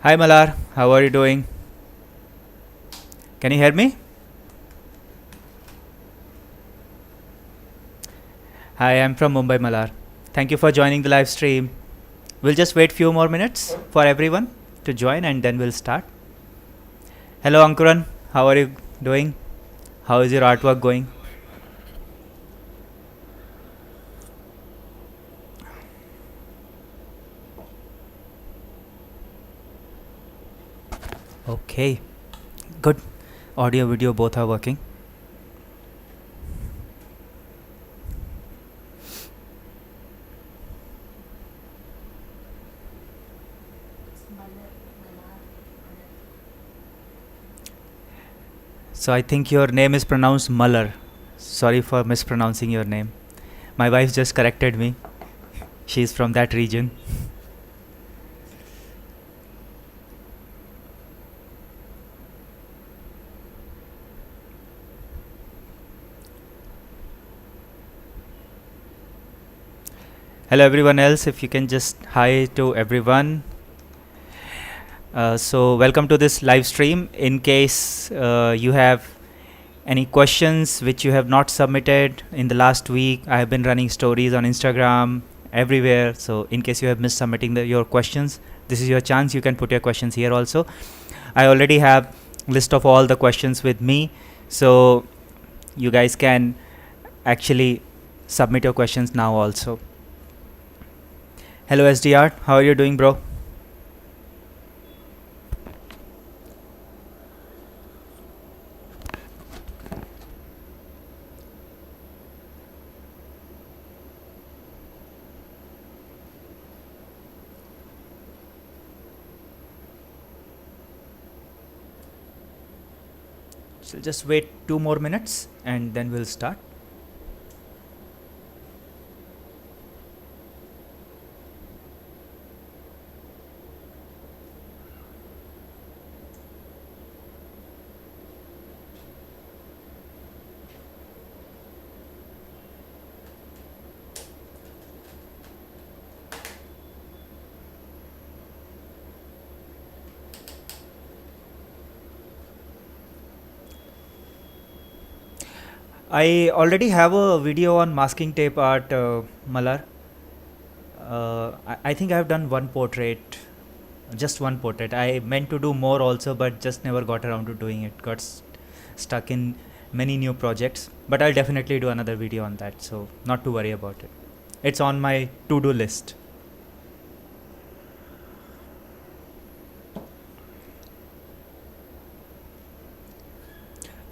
Hi Malar, how are you doing? Can you hear me? Hi, I'm from Mumbai Malar. Thank you for joining the live stream. We'll just wait few more minutes for everyone to join and then we'll start. Hello Ankuran, how are you doing? How is your artwork going? Okay, good. Audio, video both are working. So I think your name is pronounced Muller. Sorry for mispronouncing your name. My wife just corrected me. She's from that region. Hello everyone else, if you can just hi to everyone. So welcome to this live stream. In case you have any questions which you have not submitted in the last week, I have been running stories on Instagram everywhere. So in case you have missed submitting your questions, this is your chance. You can put your questions here also. I already have list of all the questions with me. So you guys can actually submit your questions now also. Hello SDR, how are you doing, bro? So just wait 2 more minutes and then we'll start. I already have a video on masking tape art, Malar. I think I have done one portrait, just one portrait. I meant to do more also, but just never got around to doing it. Got stuck in many new projects, but I'll definitely do another video on that. So not to worry about it. It's on my to-do list.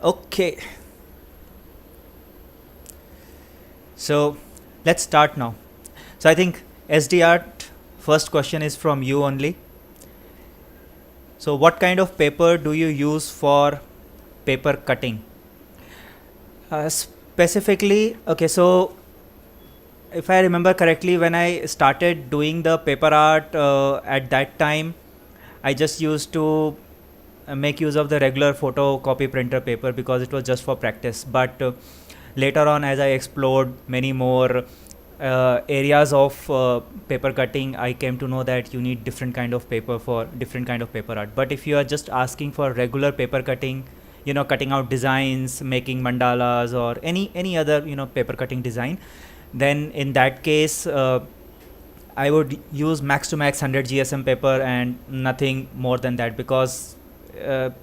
Okay. So let's start now. So I think SDR, first question is from you only. So what kind of paper do you use for paper cutting? Specifically, okay, so if I remember correctly, when I started doing the paper art at that time, I just used to make use of the regular photocopy printer paper because it was just for practice. But later on, as I explored many more areas of paper cutting, I came to know that you need different kind of paper for different kind of paper art. But if you are just asking for regular paper cutting, cutting out designs, making mandalas or any other paper cutting design, then in that case I would use max to max 100 GSM paper and nothing more than that, because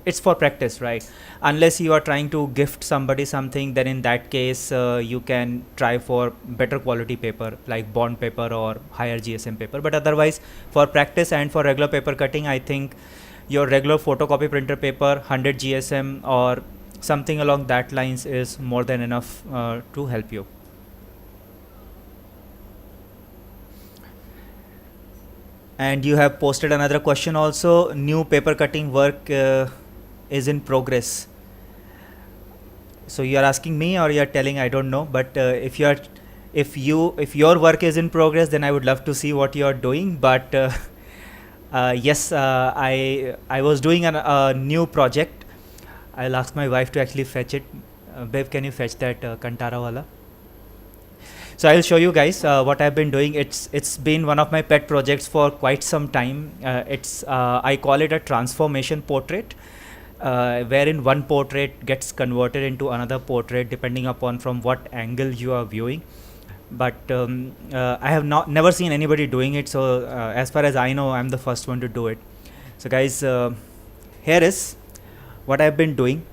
it's for practice, right? Unless you are trying to gift somebody something, then in that case you can try for better quality paper like bond paper or higher GSM paper. But otherwise, for practice and for regular paper cutting, I think your regular photocopy printer paper 100 GSM or something along that lines is more than enough to help you. And you have posted another question also. New paper cutting work is in progress. So you are asking me or you are telling? I don't know. But if your work is in progress, then I would love to see what you are doing. But yes, I was doing a new project. I'll ask my wife to actually fetch it. Babe, can you fetch that Kantara wala? So I'll show you guys what I've been doing. It's been one of my pet projects for quite some time. I call it a transformation portrait, wherein one portrait gets converted into another portrait depending upon from what angle you are viewing. But I have never seen anybody doing it. So as far as I know, I'm the first one to do it. So guys, here is what I've been doing.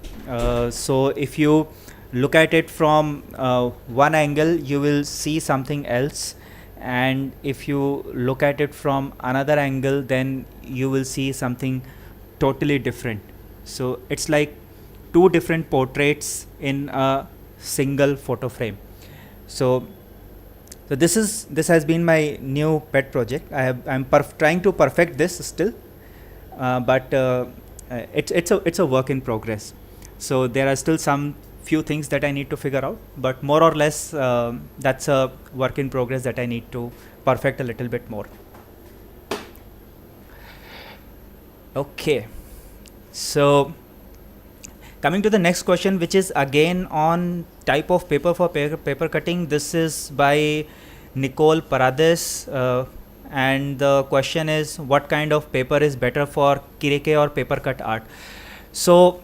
So if you look at it from one angle, you will see something else, and if you look at it from another angle, then you will see something totally different. So it's like two different portraits in a single photo frame. So this has been my new pet project. I'm trying to perfect this still, but it's a work in progress. So there are still some few things that I need to figure out, but more or less that's a work in progress that I need to perfect a little bit more. Okay, so coming to the next question, which is again on type of paper for paper cutting. This is by Nicole Parades, and the question is, what kind of paper is better for kirike or paper cut art? So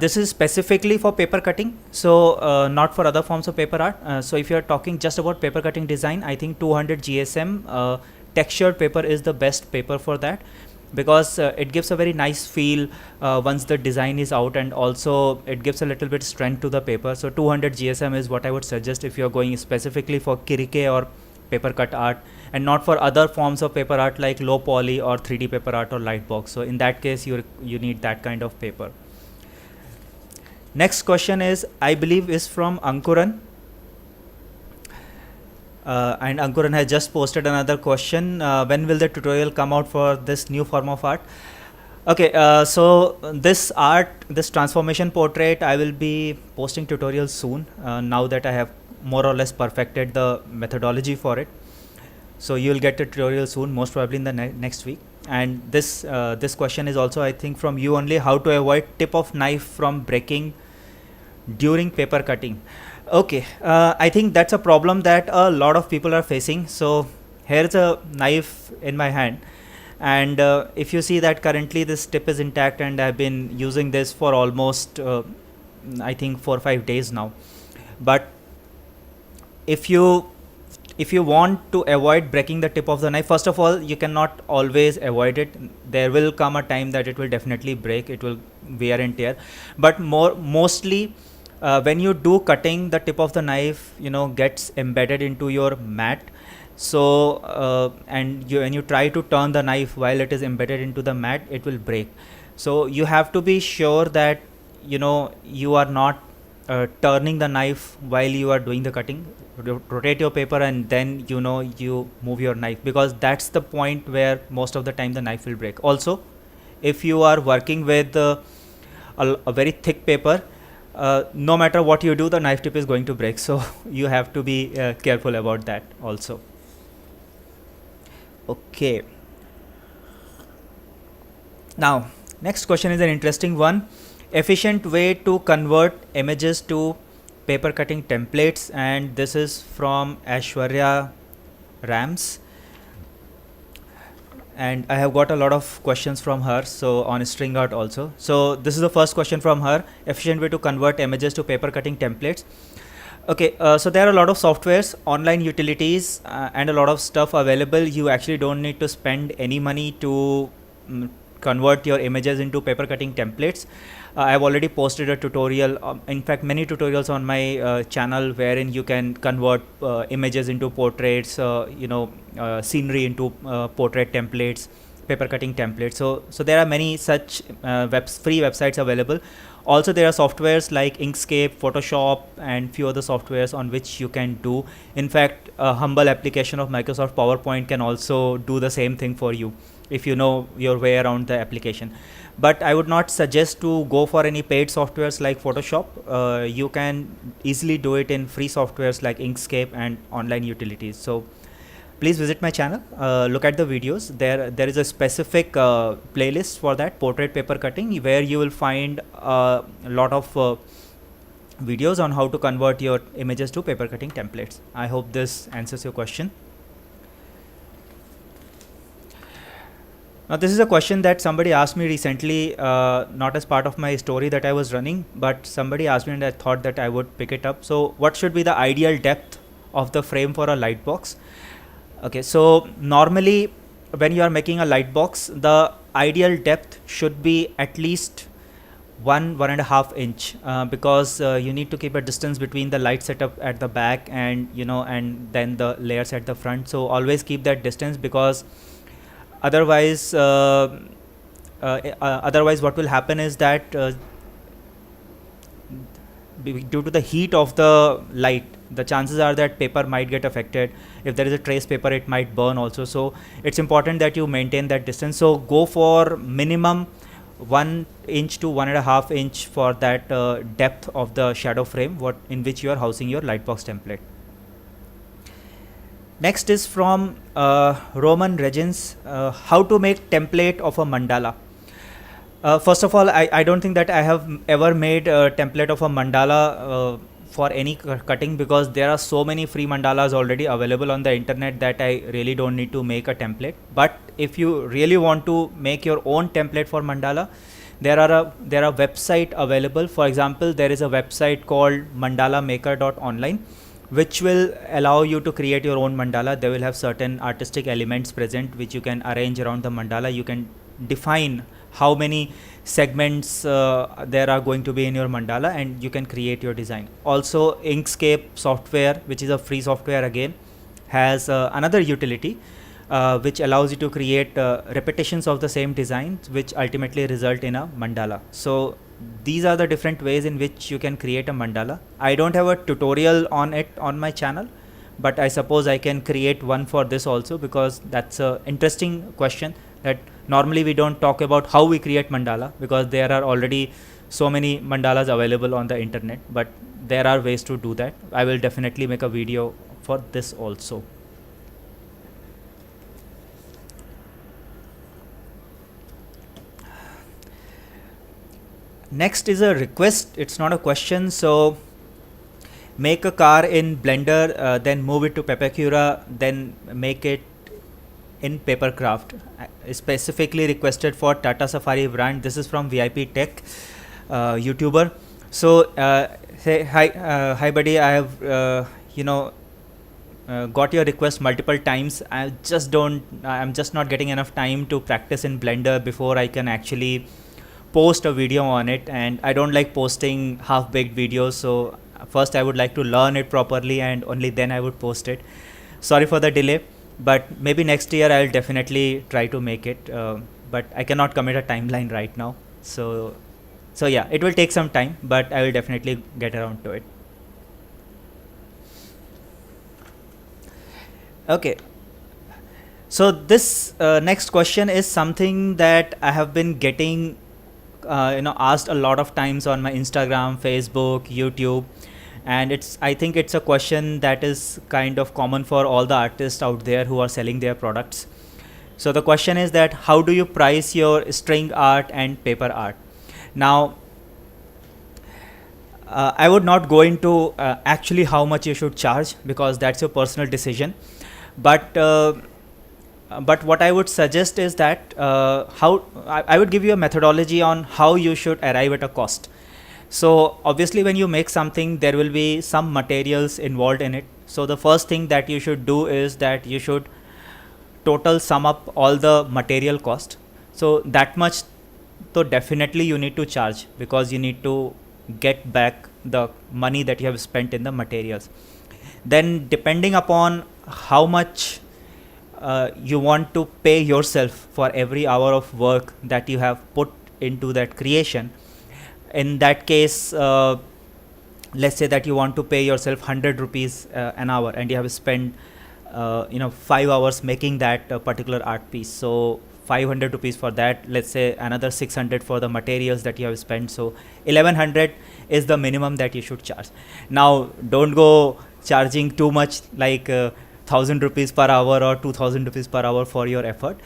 this is specifically for paper cutting, so not for other forms of paper art. So if you are talking just about paper cutting design, I think 200 GSM textured paper is the best paper for that, because it gives a very nice feel once the design is out, and also it gives a little bit strength to the paper. So 200 GSM is what I would suggest if you are going specifically for kirike or paper cut art, and not for other forms of paper art like low poly or 3D paper art or light box. So in that case, you need that kind of paper. Next question is, I believe, is from Ankuran. And Ankuran has just posted another question. When will the tutorial come out for this new form of art? Okay, so this transformation portrait, I will be posting tutorials soon, now that I have more or less perfected the methodology for it. So you will get a tutorial soon, most probably in the next week. And this question is also, I think, from you only: how to avoid tip of knife from breaking during paper cutting. Okay, I think that's a problem that a lot of people are facing. So here's a knife in my hand, and if you see that currently this tip is intact, and I've been using this for almost I think 4 or 5 days now. But if you want to avoid breaking the tip of the knife, first of all, you cannot always avoid it. There will come a time that it will definitely break, it will wear and tear. But mostly when you do cutting, the tip of the knife gets embedded into your mat. So and when you try to turn the knife while it is embedded into the mat, it will break. So you have to be sure that you are not turning the knife while you are doing the cutting. Rotate your paper, and then you move your knife, because that's the point where most of the time the knife will break. Also, if you are working with a very thick paper, no matter what you do, the knife tip is going to break. So you have to be careful about that also. Okay, now next question is an interesting one. Efficient way to convert images to paper cutting templates, and this is from Ashwarya Rams, and I have got a lot of questions from her, so on string art also. So this is the first question from her: efficient way to convert images to paper cutting templates. Okay, so there are a lot of softwares, online utilities, and a lot of stuff available. You actually don't need to spend any money to convert your images into paper cutting templates. I've already posted a tutorial, in fact many tutorials on my channel, wherein you can convert images into portraits, scenery into portrait templates, paper cutting templates. So there are many such free websites available. Also there are softwares like Inkscape, Photoshop, and few other softwares on which you can do. In fact, a humble application of Microsoft PowerPoint can also do the same thing for you if you know your way around the application. But I would not suggest to go for any paid softwares like Photoshop. You can easily do it in free softwares like Inkscape and online utilities. So please visit my channel, look at the videos. There is a specific playlist for that, portrait paper cutting, where you will find a lot of videos on how to convert your images to paper cutting templates. I hope this answers your question. Now this is a question that somebody asked me recently, not as part of my story that I was running, but somebody asked me and I thought that I would pick it up. So what should be the ideal depth of the frame for a light box? Okay, so normally when you are making a light box, the ideal depth should be at least 1.5 inch, because you need to keep a distance between the light setup at the back and and then the layers at the front. So always keep that distance, because otherwise otherwise what will happen is that due to the heat of the light, the chances are that paper might get affected. If there is a trace paper, it might burn also. So it's important that you maintain that distance. So go for minimum 1 inch to 1.5 inch for that depth of the shadow frame in which you are housing your lightbox template. Next is from Roman Regins, how to make template of a mandala. First of all, I don't think that I have ever made a template of a mandala for any cutting, because there are so many free mandalas already available on the internet that I really don't need to make a template. But if you really want to make your own template for mandala, there are website available. For example, there is a website called mandalamaker.online, which will allow you to create your own mandala. They will have certain artistic elements present which you can arrange around the mandala. You can define how many segments there are going to be in your mandala, and you can create your design. Also, Inkscape software, which is a free software again, has another utility which allows you to create repetitions of the same designs, which ultimately result in a mandala. So these are the different ways in which you can create a mandala. I don't have a tutorial on it on my channel, but I suppose I can create one for this also, because that's a interesting question that normally we don't talk about how we create mandala, because there are already so many mandalas available on the internet, but there are ways to do that. I will definitely make a video for this also. Next is a request, it's not a question. So make a car in Blender, then move it to Pepacura, then make it in Papercraft. Specifically requested for Tata Safari brand. This is from VIP Tech, YouTuber. So say hi buddy, I have got your request multiple times. I'm just not getting enough time to practice in Blender before I can actually post a video on it, and I don't like posting half-baked videos. So first I would like to learn it properly, and only then I would post it. Sorry for the delay, but maybe next year I'll definitely try to make it, but I cannot commit a timeline right now. So yeah, it will take some time, but I will definitely get around to it. Okay, so this next question is something that I have been getting asked a lot of times on my Instagram, Facebook, YouTube, and I think it's a question that is kind of common for all the artists out there who are selling their products. So the question is that how do you price your string art and paper art? Now I would not go into actually how much you should charge, because that's your personal decision, but what I would suggest is that I would give you a methodology on how you should arrive at a cost. So obviously when you make something, there will be some materials involved in it. So the first thing that you should do is that you should total sum up all the material cost. So that much, so definitely you need to charge, because you need to get back the money that you have spent in the materials. Then depending upon how much you want to pay yourself for every hour of work that you have put into that creation, in that case let's say that you want to pay yourself 100 rupees an hour, and you have spent 5 hours making that particular art piece. So 500 rupees for that, let's say another 600 for the materials that you have spent. So 1100 is the minimum that you should charge. Now don't go charging too much, like 1000 rupees per hour or 2000 rupees per hour for your effort.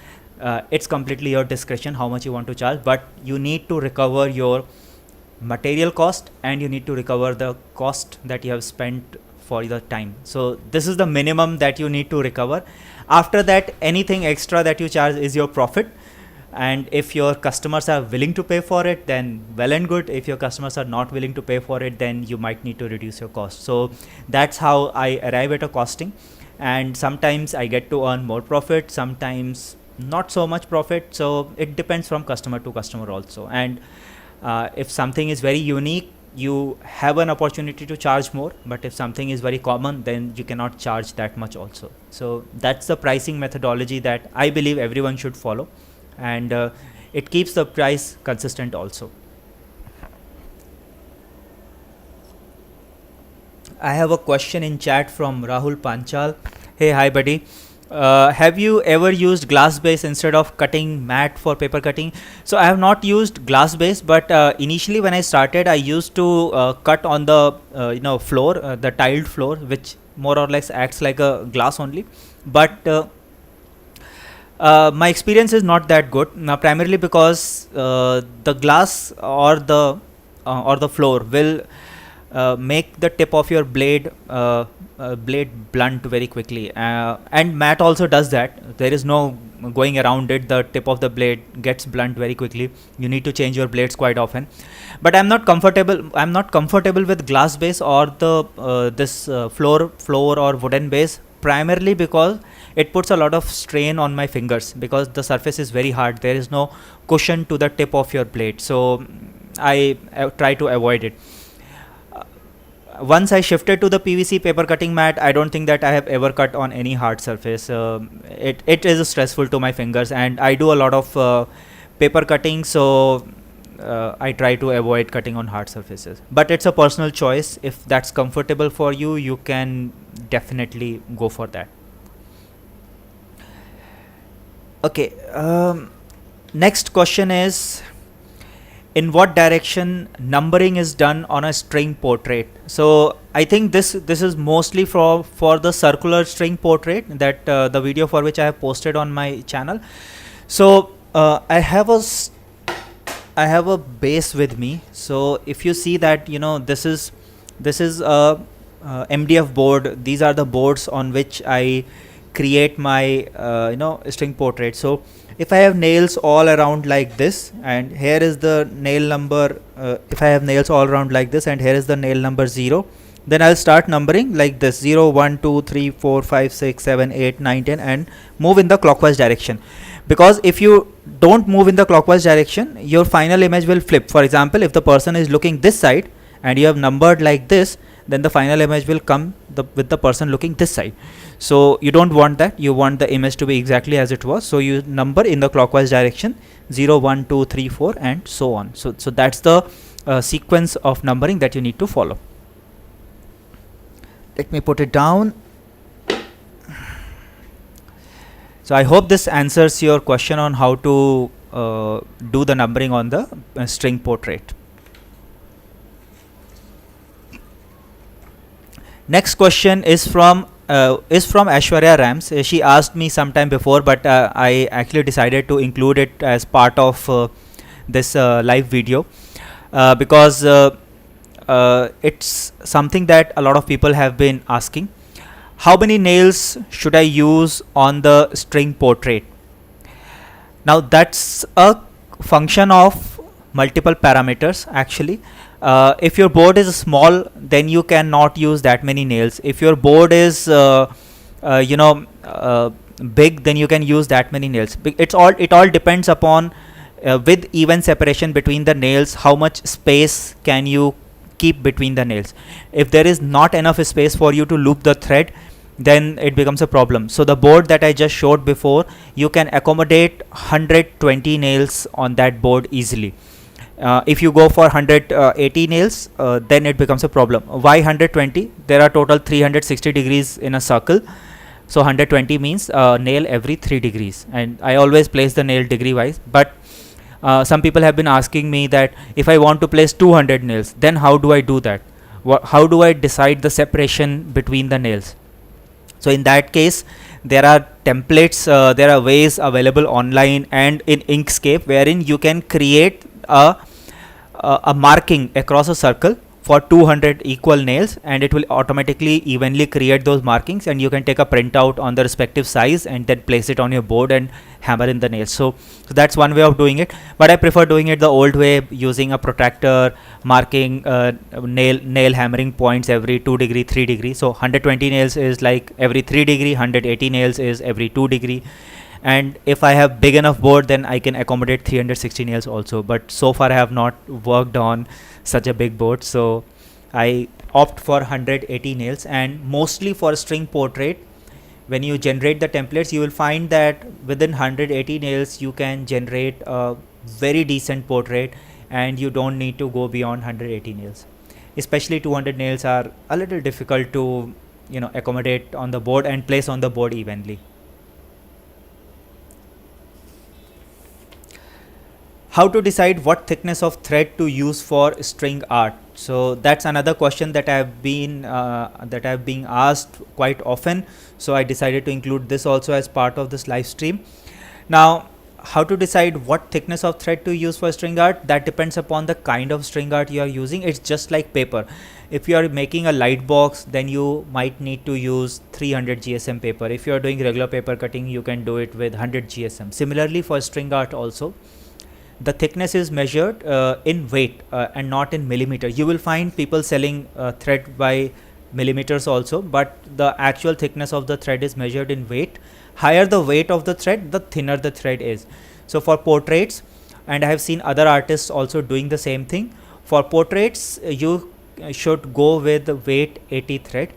It's completely your discretion how much you want to charge, but you need to recover your material cost and you need to recover the cost that you have spent for the time. So this is the minimum that you need to recover. After that, anything extra that you charge is your profit. And if your customers are willing to pay for it, then well and good. If your customers are not willing to pay for it, then you might need to reduce your cost. So that's how I arrive at a costing. And sometimes I get to earn more profit, sometimes not so much profit. So it depends from customer to customer also. And if something is very unique, you have an opportunity to charge more, but if something is very common, then you cannot charge that much also. So that's the pricing methodology that I believe everyone should follow, and it keeps the price consistent also. I have a question in chat from Rahul Panchal. Hey, hi buddy. Have you ever used glass base instead of cutting mat for paper cutting? So I have not used glass base, but initially when I started, I used to cut on the floor, the tiled floor, which more or less acts like a glass only. But my experience is not that good, primarily because the glass or the floor will make the tip of your blade blunt very quickly, and mat also does that. There is no going around it. The tip of the blade gets blunt very quickly. You need to change your blades quite often. But I'm not comfortable with glass base or the this floor or wooden base, primarily because it puts a lot of strain on my fingers, because the surface is very hard. There is no cushion to the tip of your blade, so I try to avoid it. Once I shifted to the PVC paper cutting mat, I don't think that I have ever cut on any hard surface. It is stressful to my fingers, and I do a lot of paper cutting, so I try to avoid cutting on hard surfaces. But it's a personal choice. If that's comfortable for you, you can definitely go for that. Okay, next question is, in what direction numbering is done on a string portrait? So I think this is mostly for the circular string portrait, that the video for which I have posted on my channel. So I have a base with me. So if you see that, this is a MDF board. These are the boards on which I create my string portrait. So if I have nails all around like this, and here is the nail number, if I have nails all around like this, and here is the nail number 0, then I'll start numbering like this: 0, 1, 2, 3, 4, 5, 6, 7, 8, 9, 10, and move in the clockwise direction. Because if you don't move in the clockwise direction, your final image will flip. For example, if the person is looking this side and you have numbered like this, then the final image will come with the person looking this side. So you don't want that. You want the image to be exactly as it was. So you number in the clockwise direction: 0, 1, 2, 3, 4, and so on. So that's the sequence of numbering that you need to follow. Let me put it down. So I hope this answers your question on how to do the numbering on the string portrait. Next question is from Aishwarya Rams. She asked me sometime before, but I actually decided to include it as part of this live video because it's something that a lot of people have been asking. How many nails should I use on the string portrait? Now that's a function of multiple parameters actually. If your board is small, then you cannot use that many nails. If your board is big, then you can use that many nails. It all depends upon with even separation between the nails, how much space can you keep between the nails. If there is not enough space for you to loop the thread, then it becomes a problem. So the board that I just showed before, you can accommodate 120 nails on that board easily. If you go for 180 nails, then it becomes a problem. Why 120? There are total 360 degrees in a circle. So 120 means nail every 3 degrees. And I always place the nail degree wise. But some people have been asking me that if I want to place 200 nails, then how do I do that? How do I decide the separation between the nails? So in that case, there are templates, there are ways available online and in Inkscape wherein you can create a a marking across a circle for 200 equal nails, and it will automatically evenly create those markings, and you can take a printout on the respective size and then place it on your board and hammer in the nails. So that's one way of doing it, but I prefer doing it the old way, using a protractor, marking nail hammering points every 2 degree, 3 degree. So 120 nails is like every 3 degree, 180 nails is every 2 degree, and if I have big enough board, then I can accommodate 360 nails also. But so far I have not worked on such a big board, so I opt for 180 nails. And mostly for string portrait, when you generate the templates, you will find that within 180 nails you can generate a very decent portrait, and you don't need to go beyond 180 nails. Especially 200 nails are a little difficult to accommodate on the board and place on the board evenly. How to decide what thickness of thread to use for string art? So that's another question that I've been asked quite often. So I decided to include this also as part of this live stream. Now, how to decide what thickness of thread to use for string art? That depends upon the kind of string art you are using. It's just like paper. If you are making a light box, then you might need to use 300 GSM paper. If you are doing regular paper cutting, you can do it with 100 GSM. Similarly for string art also, the thickness is measured in weight and not in millimeter. You will find people selling thread by millimeters also, but the actual thickness of the thread is measured in weight. Higher the weight of the thread, the thinner the thread is. So for portraits, and I have seen other artists also doing the same thing, for portraits you should go with the weight 80 thread.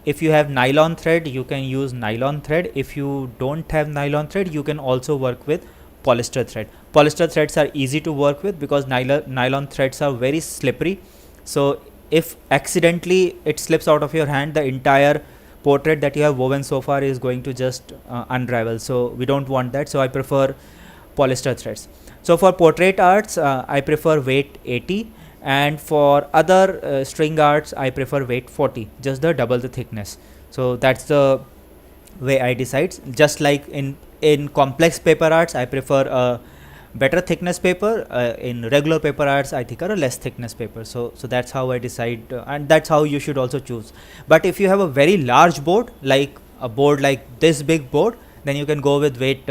If you have nylon thread, you can use nylon thread. If you don't have nylon thread, you can also work with polyester thread. Polyester threads are easy to work with because nylon threads are very slippery. So if accidentally it slips out of your hand, the entire portrait that you have woven so far is going to just unravel. So we don't want that. So I prefer polyester threads. So for portrait arts, I prefer weight 80, and for other string arts, I prefer weight 40, just the double the thickness. So that's the way I decide. Just like in complex paper arts, I prefer a better thickness paper. In regular paper arts, I think are a less thickness paper. So that's how I decide, and that's how you should also choose. But if you have a very large board, like a board like this big board, then you can go with weight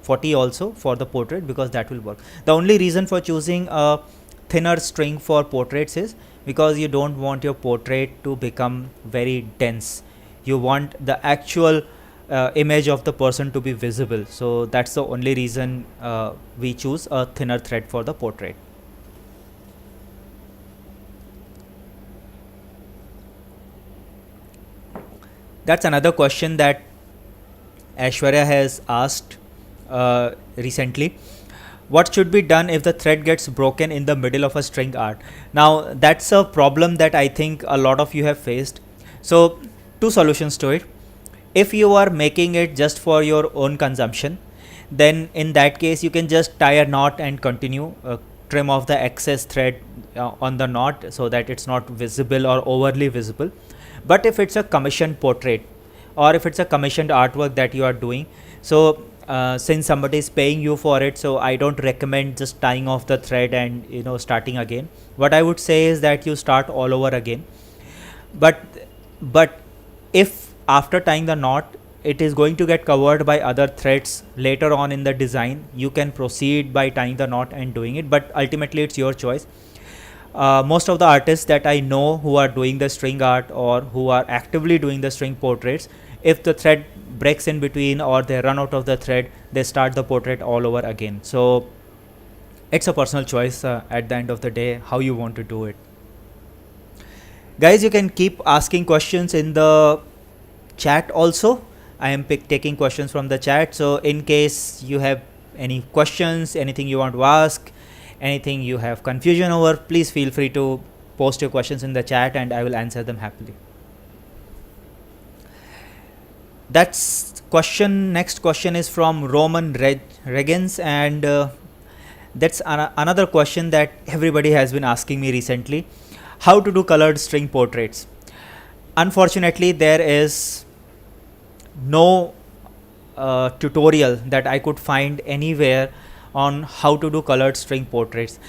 40 also for the portrait, because that will work. The only reason for choosing a thinner string for portraits is because you don't want your portrait to become very dense. You want the actual image of the person to be visible. So that's the only reason we choose a thinner thread for the portrait. That's another question that Aishwarya has asked recently. What should be done if the thread gets broken in the middle of a string art? Now that's a problem that I think a lot of you have faced. So two solutions to it. If you are making it just for your own consumption, then in that case you can just tie a knot and continue, trim off the excess thread on the knot so that it's not visible or overly visible. But if it's a commissioned portrait, or if it's a commissioned artwork that you are doing, so since somebody is paying you for it, so I don't recommend just tying off the thread and starting again. What I would say is that you start all over again. But if after tying the knot it is going to get covered by other threads later on in the design, you can proceed by tying the knot and doing it, but ultimately it's your choice. Most of the artists that I know who are doing the string art or who are actively doing the string portraits, if the thread breaks in between or they run out of the thread, they start the portrait all over again. So it's a personal choice at the end of the day how you want to do it. Guys, you can keep asking questions in the chat also. I am taking questions from the chat, so in case you have any questions, anything you want to ask, anything you have confusion over, please feel free to post your questions in the chat and I will answer them happily. That's question. Next question is from Roman Regens, and that's another question that everybody has been asking me recently. How to do colored string portraits? Unfortunately, there is no tutorial that I could find anywhere on how to do colored string portraits.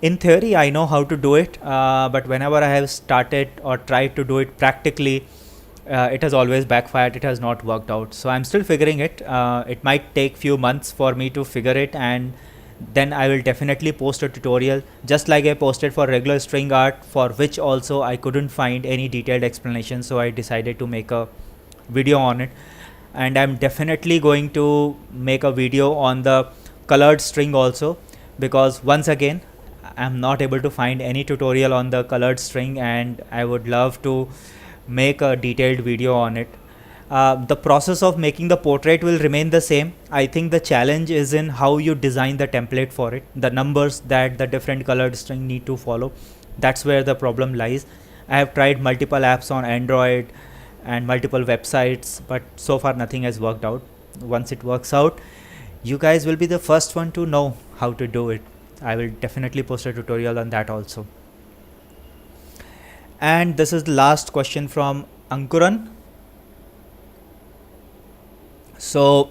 In theory I know how to do it, but whenever I have started or tried to do it practically, it has always backfired. It has not worked out. So I'm still figuring it. It might take few months for me to figure it, and then I will definitely post a tutorial, just like I posted for regular string art, for which also I couldn't find any detailed explanation. So I decided to make a video on it, and I'm definitely going to make a video on the colored string also, because once again I'm not able to find any tutorial on the colored string, and I would love to make a detailed video on it. The process of making the portrait will remain the same. I think the challenge is in how you design the template for it, the numbers that the different colored string need to follow. That's where the problem lies. I have tried multiple apps on Android and multiple websites, but so far nothing has worked out. Once it works out, you guys will be the first one to know how to do it. I will definitely post a tutorial on that also. And this is the last question from Ankuran. So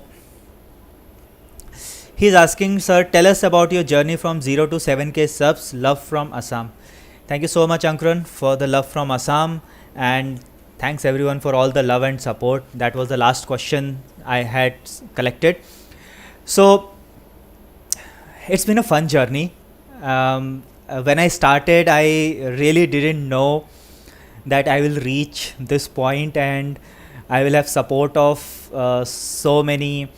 he's asking, sir, tell us about your journey from 0 to 7k subs. Love from Assam. Thank you so much, Ankuran, for the love from Assam, and thanks everyone for all the love and support. That was the last question I had collected. So it's been a fun journey. When I started, I really didn't know that I will reach this point and I will have support of so many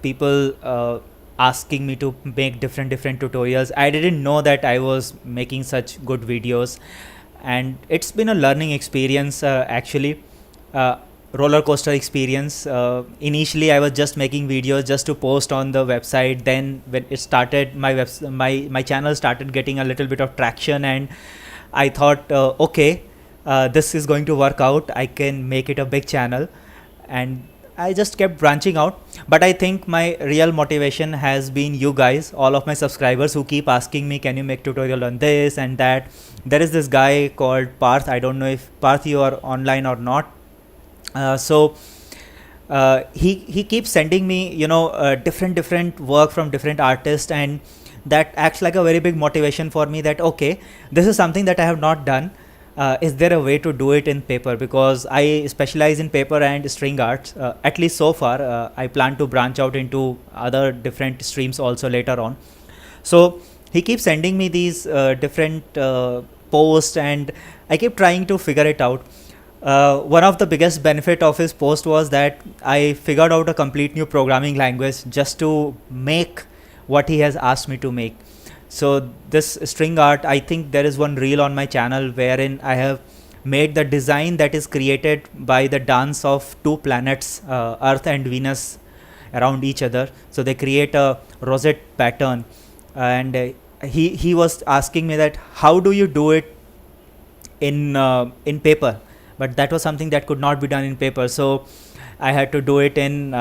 people asking me to make different tutorials. I didn't know that I was making such good videos, and it's been a learning experience, actually, roller coaster experience. Initially I was just making videos just to post on the website. Then when it started, my channel started getting a little bit of traction, and I thought, okay, this is going to work out. I can make it a big channel, and I just kept branching out. But I think my real motivation has been you guys, all of my subscribers who keep asking me, can you make tutorial on this and that. There is this guy called Parth. I don't know if Parth you are online or not. He keeps sending me different work from different artists, and that acts like a very big motivation for me that okay, this is something that I have not done. Is there a way to do it in paper? Because I specialize in paper and string arts, at least so far. I plan to branch out into other different streams also later on. So he keeps sending me these different posts, and I keep trying to figure it out. One of the biggest benefit of his post was that I figured out a complete new programming language just to make what he has asked me to make. So this string art, I think there is one reel on my channel wherein I have made the design that is created by the dance of two planets, Earth and Venus, around each other. So they create a rosette pattern, and he was asking me that how do you do it in paper? But that was something that could not be done in paper, so I had to do it in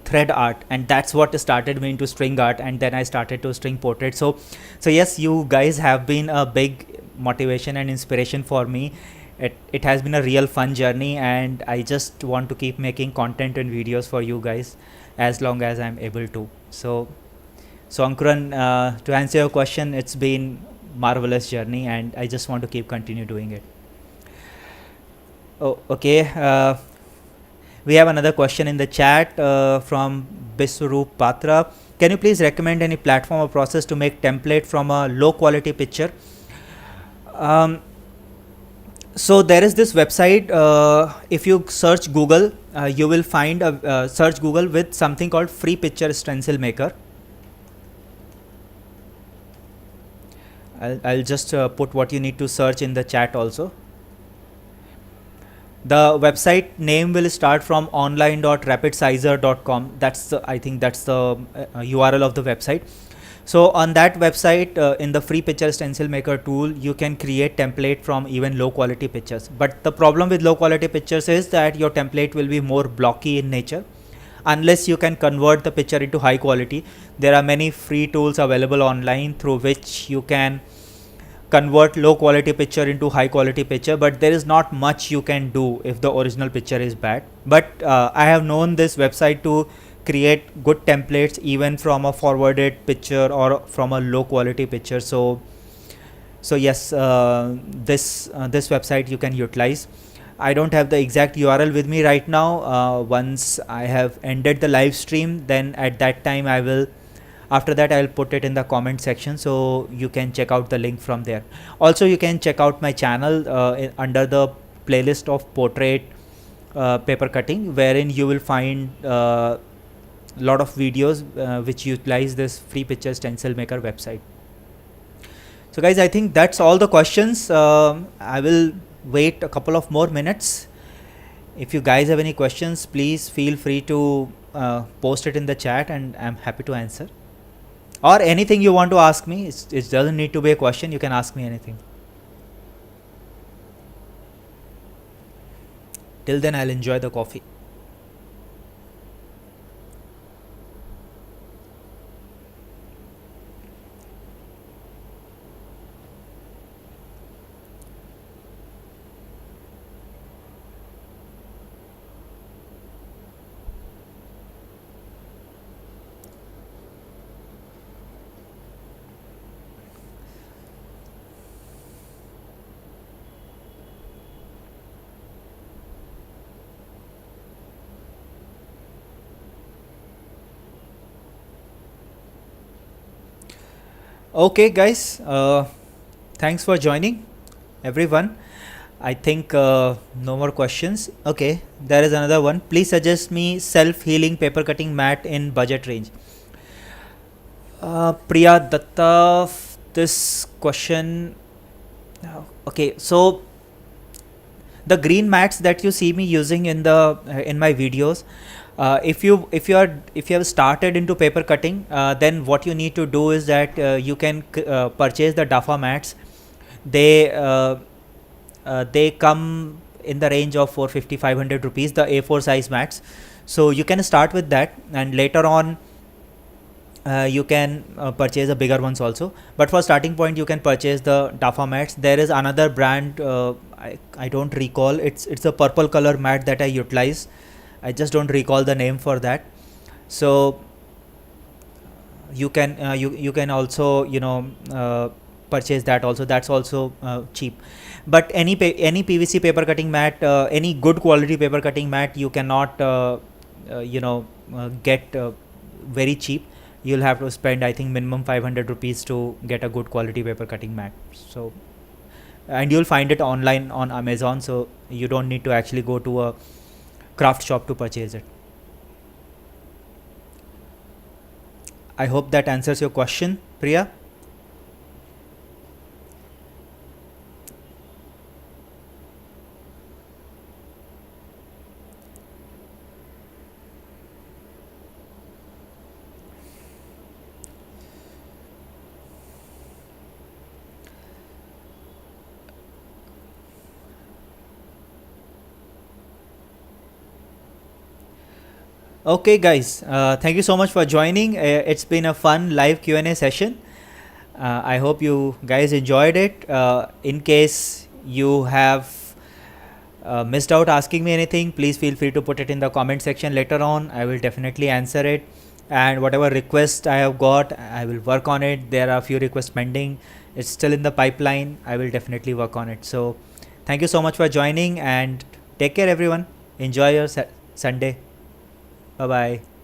thread art, and that's what started me into string art, and then I started to string portrait. So yes, you guys have been a big motivation and inspiration for me. It has been a real fun journey, and I just want to keep making content and videos for you guys as long as I'm able to. So Ankuran, to answer your question, it's been marvelous journey, and I just want to keep continue doing it. Oh, okay. We have another question in the chat from Biswaroop Patra. Can you please recommend any platform or process to make template from a low quality picture? So there is this website. If you search Google, you will find a search Google with something called free picture stencil maker. I'll just put what you need to search in the chat also. The website name will start from online.rapidsizer.com. I think that's the URL of the website. So on that website, in the free picture stencil maker tool, you can create template from even low quality pictures. But the problem with low quality pictures is that your template will be more blocky in nature. Unless you can convert the picture into high quality, there are many free tools available online through which you can convert low quality picture into high quality picture, but there is not much you can do if the original picture is bad. But I have known this website to create good templates even from a forwarded picture or from a low quality picture. So yes, this website you can utilize. I don't have the exact URL with me right now. Once I have ended the live stream, then at that time I will, after that I'll put it in the comment section, so you can check out the link from there. Also, you can check out my channel under the playlist of portrait paper cutting, wherein you will find lot of videos which utilize this free picture stencil maker website. So guys, I think that's all the questions. I will wait a couple of more minutes. If you guys have any questions, please feel free to post it in the chat, and I'm happy to answer. Or anything you want to ask me, it doesn't need to be a question, you can ask me anything. Till then, I'll enjoy the coffee. Okay guys, thanks for joining everyone. I think no more questions. Okay, there is another one. Please suggest me self-healing paper cutting mat in budget range. Priya Datta, this question. Okay, so the green mats that you see me using in the in my videos, if you have started into paper cutting, then what you need to do is that you can purchase the Dafa mats. They come in the range of 450-500 rupees, the A4 size mats. So you can start with that, and later on you can purchase the bigger ones also. But for starting point, you can purchase the Dafa mats. There is another brand, I don't recall. It's a purple color mat that I utilize. I just don't recall the name for that. So you can you can also purchase that also. That's also cheap. But any PVC paper cutting mat, any good quality paper cutting mat, you cannot get very cheap. You'll have to spend, I think, minimum 500 rupees to get a good quality paper cutting mat. So, and you'll find it online on Amazon, so you don't need to actually go to a craft shop to purchase it. I hope that answers your question, Priya. Okay guys, thank you so much for joining. It's been a fun live Q&A session. I hope you guys enjoyed it. In case you have missed out asking me anything, please feel free to put it in the comment section later on. I will definitely answer it, and whatever request I have got, I will work on it. There are a few requests pending. It's still in the pipeline. I will definitely work on it. So thank you so much for joining, and take care everyone. Enjoy your Sunday. Bye bye.